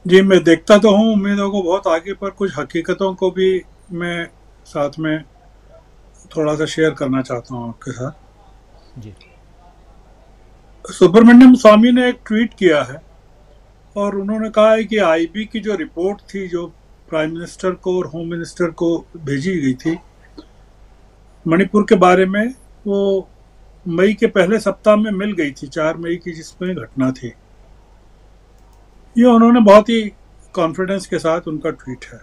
जी, मैं देखता तो हूँ उम्मीदों को बहुत आगे, पर कुछ हकीकतों को भी मैं साथ में थोड़ा सा शेयर करना चाहता हूँ आपके साथ। जी। सुब्रमण्यम स्वामी ने एक ट्वीट किया है और उन्होंने कहा है कि आईबी की जो रिपोर्ट थी, जो प्राइम मिनिस्टर को और होम मिनिस्टर को भेजी गई थी मणिपुर के बारे में, वो मई के पहले सप्ताह में मिल गई थी, 4 मई की, जिसमें घटना थी। ये उन्होंने बहुत ही कॉन्फिडेंस के साथ उनका ट्वीट है।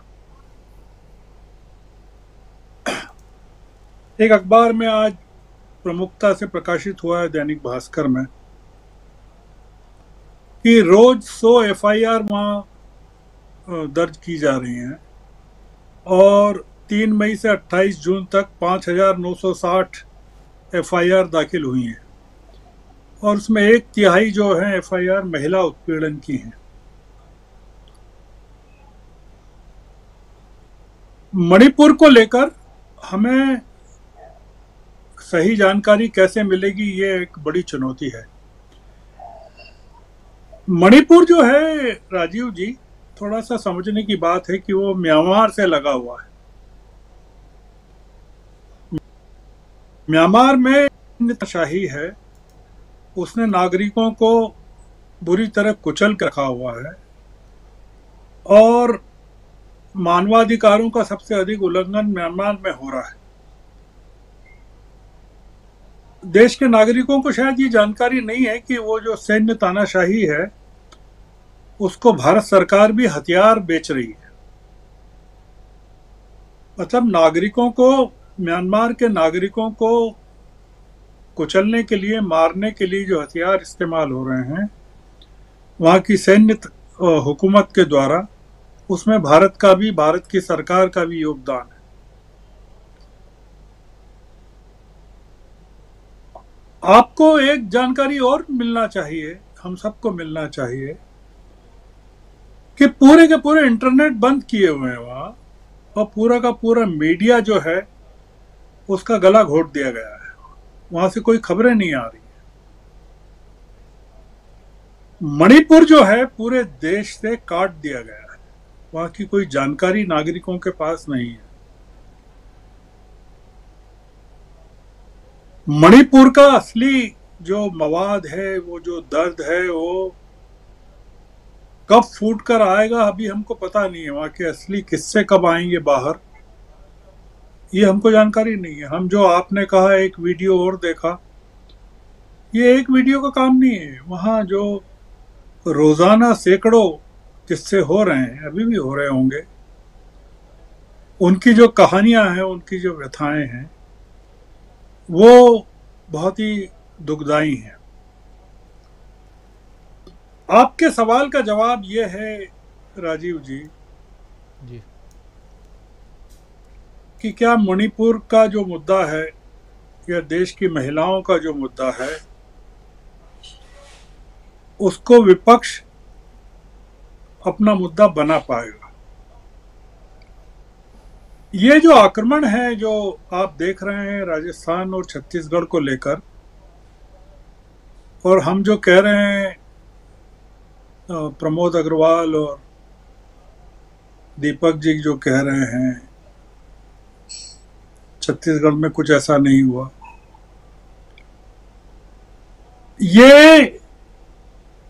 एक अखबार में आज प्रमुखता से प्रकाशित हुआ है, दैनिक भास्कर में, कि रोज 100 एफआईआर वहाँ दर्ज की जा रही हैं और 3 मई से 28 जून तक 5,960 एफआईआर दाखिल हुई हैं और उसमें एक तिहाई जो है एफआईआर महिला उत्पीड़न की हैं। मणिपुर को लेकर हमें सही जानकारी कैसे मिलेगी, ये एक बड़ी चुनौती है। मणिपुर जो है राजीव जी, थोड़ा सा समझने की बात है कि वो म्यांमार से लगा हुआ है। म्यांमार में शाही है, उसने नागरिकों को बुरी तरह कुचल कर रखा हुआ है और मानवाधिकारों का सबसे अधिक उल्लंघन म्यांमार में हो रहा है। देश के नागरिकों को शायद ये जानकारी नहीं है कि वो जो सैन्य तानाशाही है, उसको भारत सरकार भी हथियार बेच रही है। मतलब नागरिकों को, म्यांमार के नागरिकों को कुचलने के लिए, मारने के लिए जो हथियार इस्तेमाल हो रहे हैं वहाँ की सैन्य हुकूमत के द्वारा, उसमें भारत का भी, भारत की सरकार का भी योगदान है। आपको एक जानकारी और मिलना चाहिए, हम सबको मिलना चाहिए, कि पूरे के पूरे इंटरनेट बंद किए हुए हैं वहाँ और पूरा का पूरा मीडिया जो है उसका गला घोट दिया गया है। वहां से कोई खबरें नहीं आ रही। मणिपुर जो है पूरे देश से काट दिया गया है, वहां की कोई जानकारी नागरिकों के पास नहीं है। मणिपुर का असली जो मवाद है, वो जो दर्द है, वो कब फूट कर आएगा अभी हमको पता नहीं है। वहां के असली किस्से कब आएंगे बाहर, ये हमको जानकारी नहीं है। हम जो आपने कहा एक वीडियो और देखा, ये एक वीडियो का काम नहीं है। वहां जो रोजाना सैकड़ों किस्से हो रहे हैं, अभी भी हो रहे होंगे, उनकी जो कहानियां हैं, उनकी जो व्यथाएं हैं, वो बहुत ही दुखदाई हैं। आपके सवाल का जवाब ये है राजीव जी, जी। कि क्या मणिपुर का जो मुद्दा है या देश की महिलाओं का जो मुद्दा है, उसको विपक्ष अपना मुद्दा बना पाएगा? ये जो आक्रमण है जो आप देख रहे हैं राजस्थान और छत्तीसगढ़ को लेकर, और हम जो कह रहे हैं, प्रमोद अग्रवाल और दीपक जी जो कह रहे हैं छत्तीसगढ़ में कुछ ऐसा नहीं हुआ, ये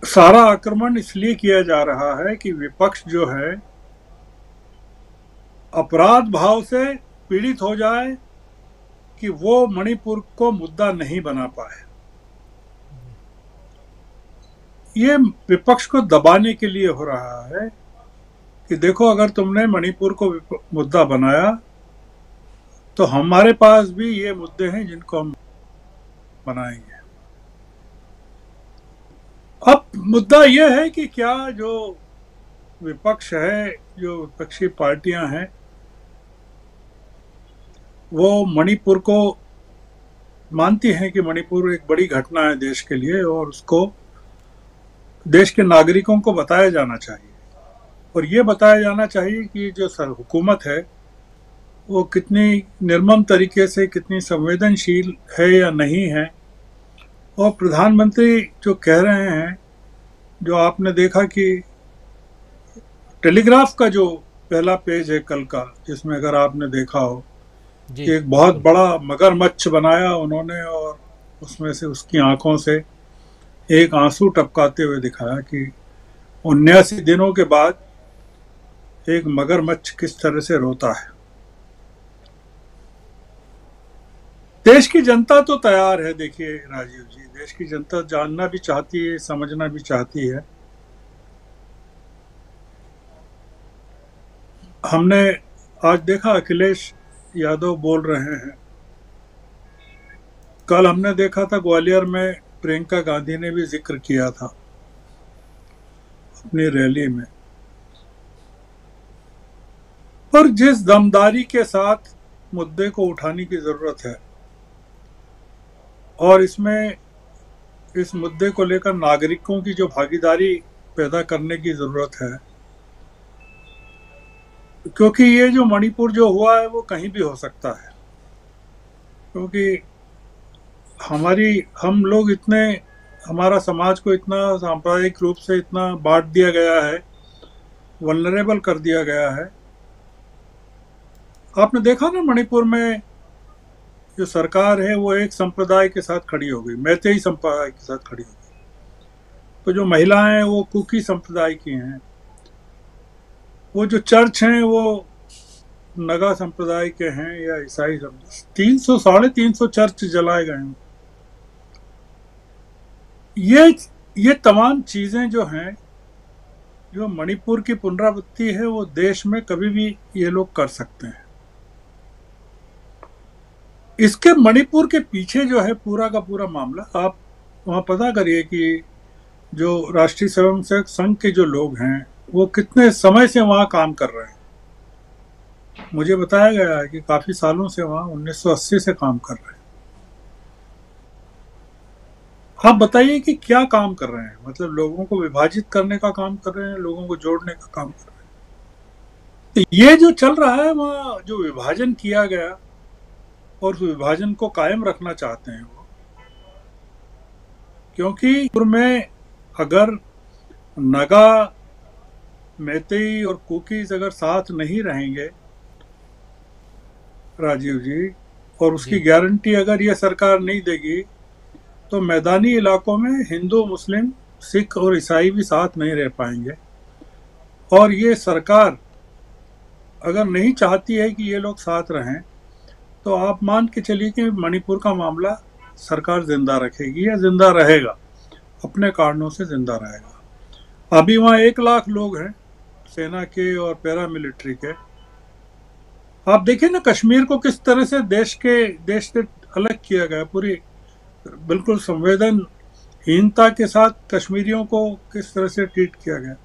सारा आक्रमण इसलिए किया जा रहा है कि विपक्ष जो है अपराध भाव से पीड़ित हो जाए कि वो मणिपुर को मुद्दा नहीं बना पाए। ये विपक्ष को दबाने के लिए हो रहा है कि देखो, अगर तुमने मणिपुर को मुद्दा बनाया तो हमारे पास भी ये मुद्दे हैं जिनको हम बनाएंगे। अब मुद्दा यह है कि क्या जो विपक्ष है, जो विपक्षी पार्टियां हैं, वो मणिपुर को मानती हैं कि मणिपुर एक बड़ी घटना है देश के लिए और उसको देश के नागरिकों को बताया जाना चाहिए। और ये बताया जाना चाहिए कि जो हुकूमत है वो कितनी निर्मम तरीके से, कितनी संवेदनशील है या नहीं है। और प्रधानमंत्री जो कह रहे हैं, जो आपने देखा कि टेलीग्राफ का जो पहला पेज है कल का, जिसमें अगर आपने देखा हो जी, कि एक बहुत बिल्कुल। बड़ा मगरमच्छ बनाया उन्होंने, और उसमें से उसकी आंखों से एक आंसू टपकाते हुए दिखाया कि 79 दिनों के बाद एक मगरमच्छ किस तरह से रोता है। देश की जनता तो तैयार है। देखिए राजीव जी, देश की जनता जानना भी चाहती है, समझना भी चाहती है। हमने आज देखा अखिलेश यादव बोल रहे हैं, कल हमने देखा था ग्वालियर में प्रियंका गांधी ने भी जिक्र किया था अपनी रैली में। पर जिस दमदारी के साथ मुद्दे को उठाने की जरूरत है, और इसमें इस मुद्दे को लेकर नागरिकों की जो भागीदारी पैदा करने की जरूरत है, क्योंकि ये जो मणिपुर जो हुआ है वो कहीं भी हो सकता है। क्योंकि हम लोग इतने, हमारा समाज को इतना सांप्रदायिक रूप से इतना बांट दिया गया है, वल्नरेबल कर दिया गया है। आपने देखा ना मणिपुर में जो सरकार है वो एक संप्रदाय के साथ खड़ी हो गई, मैतेई संप्रदाय के साथ खड़ी हो गई। तो जो महिलाएं हैं वो कुकी संप्रदाय की हैं, वो जो चर्च हैं वो नगा संप्रदाय के हैं या ईसाई संप्रदाय। 300 साढ़े 300 चर्च जलाए गए हैं। ये ये तमाम चीजें जो हैं, जो मणिपुर की पुनरावृत्ति है, वो देश में कभी भी ये लोग कर सकते हैं। इसके मणिपुर के पीछे जो है पूरा का पूरा मामला, आप वहाँ पता करिए कि जो राष्ट्रीय स्वयंसेवक संघ के जो लोग हैं वो कितने समय से वहाँ काम कर रहे हैं। मुझे बताया गया है कि काफी सालों से वहाँ 1980 से काम कर रहे हैं। आप बताइए कि क्या काम कर रहे हैं? मतलब लोगों को विभाजित करने का काम कर रहे हैं, लोगों को जोड़ने का काम कर रहे हैं। तो ये जो चल रहा है, वहाँ जो विभाजन किया गया और उस विभाजन को कायम रखना चाहते हैं वो। क्योंकि में अगर नगा, मैतेई और कुकीज अगर साथ नहीं रहेंगे राजीव जी, और उसकी जी, गारंटी अगर ये सरकार नहीं देगी, तो मैदानी इलाकों में हिंदू, मुस्लिम, सिख और ईसाई भी साथ नहीं रह पाएंगे। और ये सरकार अगर नहीं चाहती है कि ये लोग साथ रहें, तो आप मान के चलिए कि मणिपुर का मामला सरकार जिंदा रखेगी या जिंदा रहेगा, अपने कारणों से जिंदा रहेगा। अभी वहाँ 1 लाख लोग हैं सेना के और पैरामिलिट्री के। आप देखिए ना कश्मीर को किस तरह से देश से अलग किया गया, पूरी बिल्कुल संवेदनहीनता के साथ कश्मीरियों को किस तरह से ट्रीट किया गया।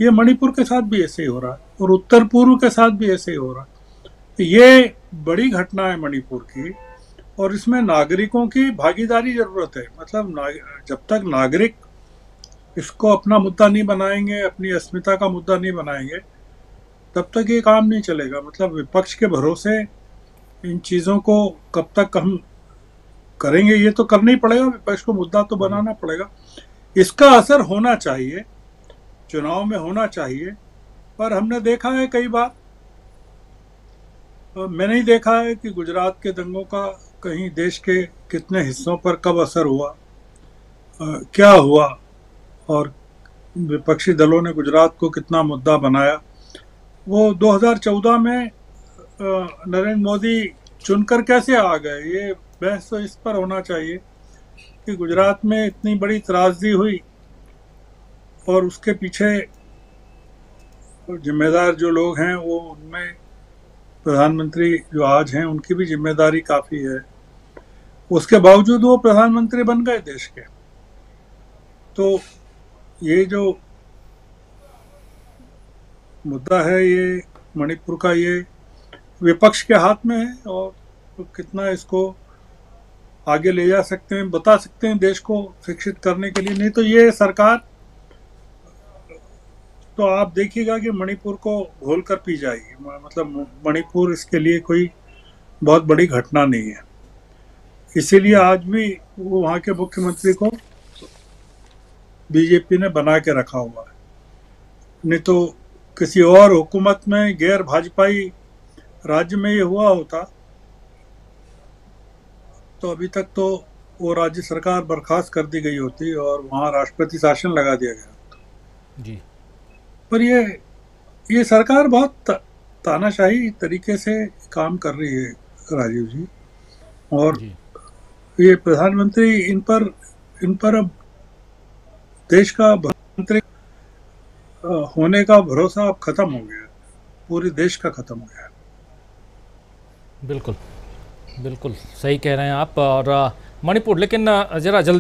ये मणिपुर के साथ भी ऐसे ही हो रहा है, और उत्तर पूर्व के साथ भी ऐसे ही हो रहा है। तो ये बड़ी घटना है मणिपुर की, और इसमें नागरिकों की भागीदारी जरूरत है। मतलब जब तक नागरिक इसको अपना मुद्दा नहीं बनाएंगे, अपनी अस्मिता का मुद्दा नहीं बनाएंगे, तब तक ये काम नहीं चलेगा। मतलब विपक्ष के भरोसे इन चीज़ों को कब तक हम करेंगे? ये तो करना ही पड़ेगा, विपक्ष को मुद्दा तो जी, बनाना पड़ेगा। इसका असर होना चाहिए, चुनाव में होना चाहिए। पर हमने देखा है कई बार, मैंने ही देखा है कि गुजरात के दंगों का कहीं देश के कितने हिस्सों पर कब असर हुआ, क्या हुआ, और विपक्षी दलों ने गुजरात को कितना मुद्दा बनाया। वो 2014 में नरेंद्र मोदी चुनकर कैसे आ गए, ये बहस तो इस पर होना चाहिए कि जी, गुजरात में इतनी बड़ी त्रासदी हुई, और उसके पीछे जिम्मेदार जो लोग हैं वो, उनमें प्रधानमंत्री जो आज हैं उनकी भी जिम्मेदारी काफ़ी है। उसके बावजूद वो प्रधानमंत्री बन गए देश के। तो ये जो मुद्दा है, ये मणिपुर का, ये विपक्ष के हाथ में है। और तो कितना इसको आगे ले जा सकते हैं, बता सकते हैं देश को शिक्षित करने के लिए। नहीं तो ये सरकार, तो आप देखिएगा कि मणिपुर को घोल कर पी जाएगी। मतलब मणिपुर इसके लिए कोई बहुत बड़ी घटना नहीं है। इसीलिए जी, आज भी वो वहाँ के मुख्यमंत्री को बीजेपी ने बना के रखा हुआ है। नहीं तो किसी और हुकूमत में, गैर भाजपाई राज्य में ये हुआ होता तो अभी तक तो वो राज्य सरकार बर्खास्त कर दी गई होती और वहाँ राष्ट्रपति शासन लगा दिया गया। जी। पर ये सरकार बहुत तानाशाही तरीके से काम कर रही है राजीव जी। और जी। ये प्रधानमंत्री इन पर अब देश का प्रधानमंत्री होने का भरोसा अब खत्म हो गया है। पूरे देश का खत्म हो गया है। बिल्कुल, बिल्कुल सही कह रहे हैं आप। और मणिपुर, लेकिन ज़रा जल्दी